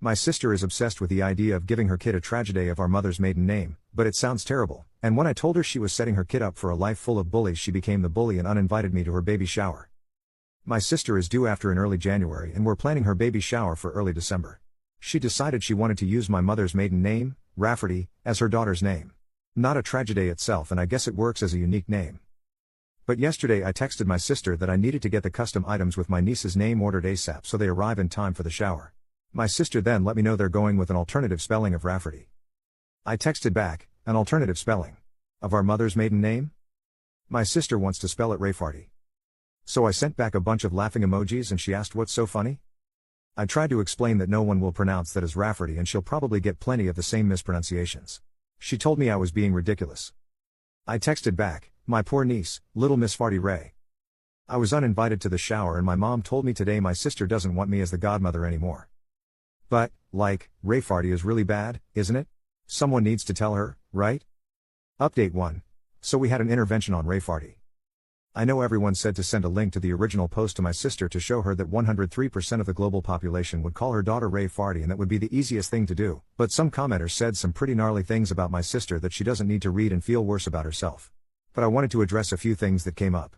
My sister is obsessed with the idea of giving her kid a tragedeigh of our mother's maiden name, but it sounds terrible, and when I told her she was setting her kid up for a life full of bullies, she became the bully and uninvited me to her baby shower. My sister is due after in early January and we're planning her baby shower for early December. She decided she wanted to use my mother's maiden name, Rafferty, as her daughter's name. Not a tragedeigh itself, and I guess it works as a unique name. But yesterday I texted my sister that I needed to get the custom items with my niece's name ordered ASAP so they arrive in time for the shower. My sister then let me know they're going with an alternative spelling of Rafferty. I texted back, an alternative spelling of our mother's maiden name? My sister wants to spell it Rayfarty. So I sent back a bunch of laughing emojis and she asked what's so funny? I tried to explain that no one will pronounce that as Rafferty and she'll probably get plenty of the same mispronunciations. She told me I was being ridiculous. I texted back, my poor niece, little Miss Farty Ray. I was uninvited to the shower and my mom told me today my sister doesn't want me as the godmother anymore. But, Rayfarty is really bad, isn't it? Someone needs to tell her, right? Update 1. So we had an intervention on Rayfarty. I know everyone said to send a link to the original post to my sister to show her that 103% of the global population would call her daughter Rayfarty and that would be the easiest thing to do, but some commenters said some pretty gnarly things about my sister that she doesn't need to read and feel worse about herself. But I wanted to address a few things that came up.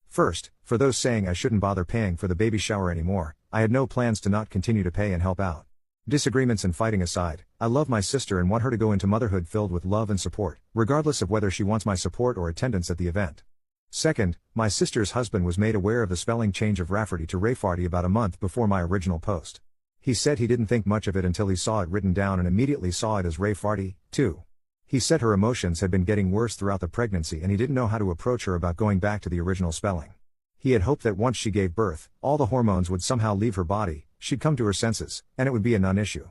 First, for those saying I shouldn't bother paying for the baby shower anymore, I had no plans to not continue to pay and help out. Disagreements and fighting aside, I love my sister and want her to go into motherhood filled with love and support, regardless of whether she wants my support or attendance at the event. Second, my sister's husband was made aware of the spelling change of Rafferty to Rayfarty about a month before my original post. He said he didn't think much of it until he saw it written down and immediately saw it as Rayfarty, too. He said her emotions had been getting worse throughout the pregnancy and he didn't know how to approach her about going back to the original spelling. He had hoped that once she gave birth, all the hormones would somehow leave her body, she'd come to her senses, and it would be a non-issue.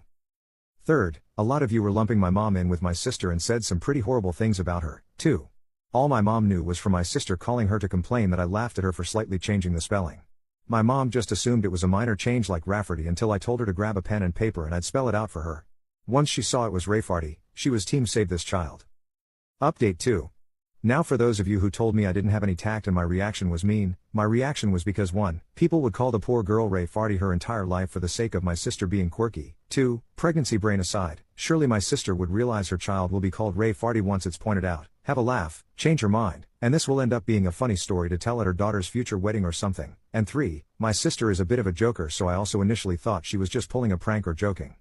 Third, a lot of you were lumping my mom in with my sister and said some pretty horrible things about her, too. All my mom knew was from my sister calling her to complain that I laughed at her for slightly changing the spelling. My mom just assumed it was a minor change like Rafferty until I told her to grab a pen and paper and I'd spell it out for her. Once she saw it was Rayfarty, she was team save this child. Update 2. Now for those of you who told me I didn't have any tact and my reaction was mean, my reaction was because 1. People would call the poor girl Rayfarty her entire life for the sake of my sister being quirky. 2. Pregnancy brain aside, surely my sister would realize her child will be called Rayfarty once it's pointed out, have a laugh, change her mind, and this will end up being a funny story to tell at her daughter's future wedding or something. And 3. My sister is a bit of a joker, so I also initially thought she was just pulling a prank or joking.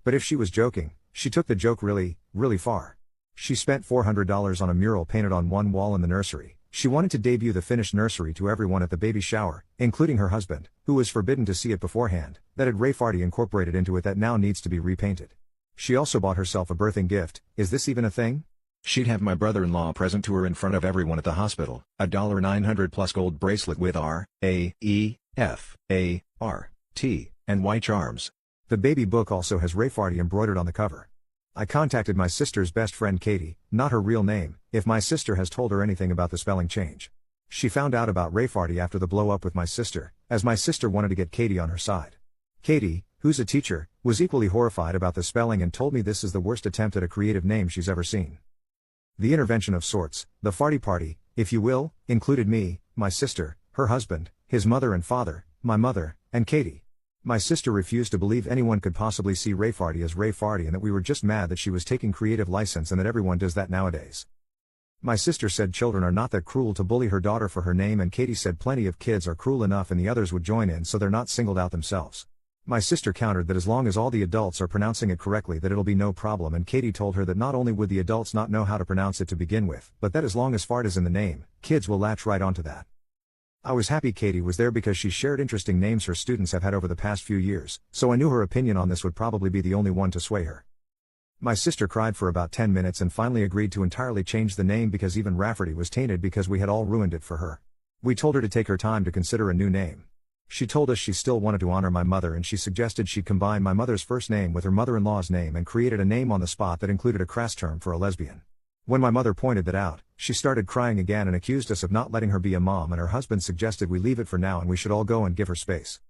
But if she was joking, she took the joke really, really far. She spent $400 on a mural painted on one wall in the nursery. She wanted to debut the finished nursery to everyone at the baby shower, including her husband, who was forbidden to see it beforehand, that had Rayfarty incorporated into it that now needs to be repainted. She also bought herself a birthing gift. Is this even a thing? She'd have my brother-in-law present to her in front of everyone at the hospital, a $900 plus gold bracelet with R.A.E.F.A.R.T. and Y charms. The baby book also has Rayfarty embroidered on the cover. I contacted my sister's best friend Katie, not her real name, if my sister has told her anything about the spelling change. She found out about Rayfarty after the blow up with my sister, as my sister wanted to get Katie on her side. Katie, who's a teacher, was equally horrified about the spelling and told me this is the worst attempt at a creative name she's ever seen. The intervention of sorts, the farty party, if you will, included me, my sister, her husband, his mother and father, my mother, and Katie. My sister refused to believe anyone could possibly see Rayfarty as Rayfarty and that we were just mad that she was taking creative license and that everyone does that nowadays. My sister said children are not that cruel to bully her daughter for her name, and Katie said plenty of kids are cruel enough and the others would join in so they're not singled out themselves. My sister countered that as long as all the adults are pronouncing it correctly that it'll be no problem, and Katie told her that not only would the adults not know how to pronounce it to begin with, but that as long as fart is in the name, kids will latch right onto that. I was happy Katie was there because she shared interesting names her students have had over the past few years, so I knew her opinion on this would probably be the only one to sway her. My sister cried for about 10 minutes and finally agreed to entirely change the name because even Rafferty was tainted because we had all ruined it for her. We told her to take her time to consider a new name. She told us she still wanted to honor my mother and she suggested she'd combine my mother's first name with her mother-in-law's name and created a name on the spot that included a crass term for a lesbian. When my mother pointed that out, she started crying again and accused us of not letting her be a mom, and her husband suggested we leave it for now and we should all go and give her space.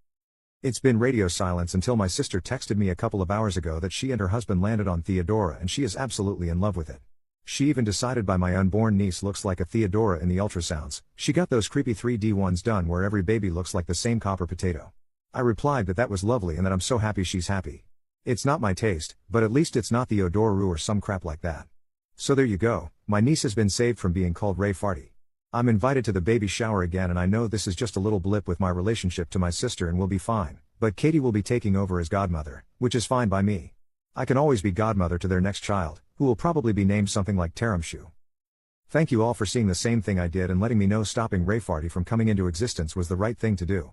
It's been radio silence until my sister texted me a couple of hours ago that she and her husband landed on Theodora and she is absolutely in love with it. She even decided by my unborn niece looks like a Theodora in the ultrasounds. She got those creepy 3D ones done where every baby looks like the same copper potato. I replied that that was lovely and that I'm so happy she's happy. It's not my taste, but at least it's not the Odoru or some crap like that. So there you go, my niece has been saved from being called Ray Farty. I'm invited to the baby shower again, and I know this is just a little blip with my relationship to my sister and we'll be fine, but Katie will be taking over as godmother, which is fine by me. I can always be godmother to their next child, who will probably be named something like Taramshu. Thank you all for seeing the same thing I did and letting me know stopping Ray Farty from coming into existence was the right thing to do.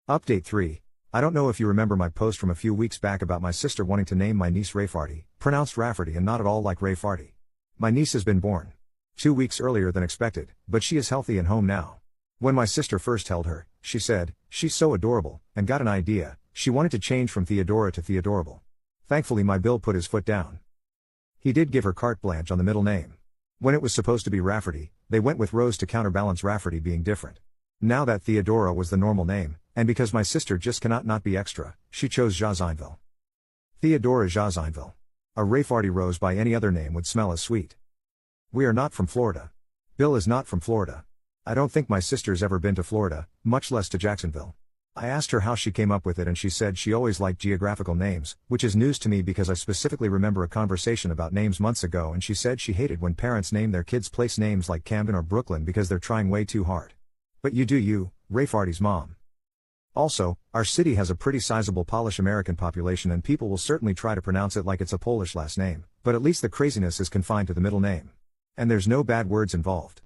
Update 3. I don't know if you remember my post from a few weeks back about my sister wanting to name my niece Ray Farty, pronounced Rafferty and not at all like Ray Farty. My niece has been born 2 weeks earlier than expected, but she is healthy and home now. When my sister first held her, she said, "She's so adorable," and got an idea, she wanted to change from Theodora to Theodorable. Thankfully my Bill put his foot down. He did give her carte blanche on the middle name. When it was supposed to be Rafferty, they went with Rose to counterbalance Rafferty being different. Now that Theodora was the normal name, and because my sister just cannot not be extra, she chose Jazinville. Theodora Jazinville. A Ray Farty Rose by any other name would smell as sweet. We are not from Florida. Bill is not from Florida. I don't think my sister's ever been to Florida, much less to Jacksonville. I asked her how she came up with it and she said she always liked geographical names, which is news to me because I specifically remember a conversation about names months ago and she said she hated when parents name their kids place names like Camden or Brooklyn because they're trying way too hard. But you do you, Ray Farty's mom. Also, our city has a pretty sizable Polish American population and people will certainly try to pronounce it like it's a Polish last name, but at least the craziness is confined to the middle name. And there's no bad words involved.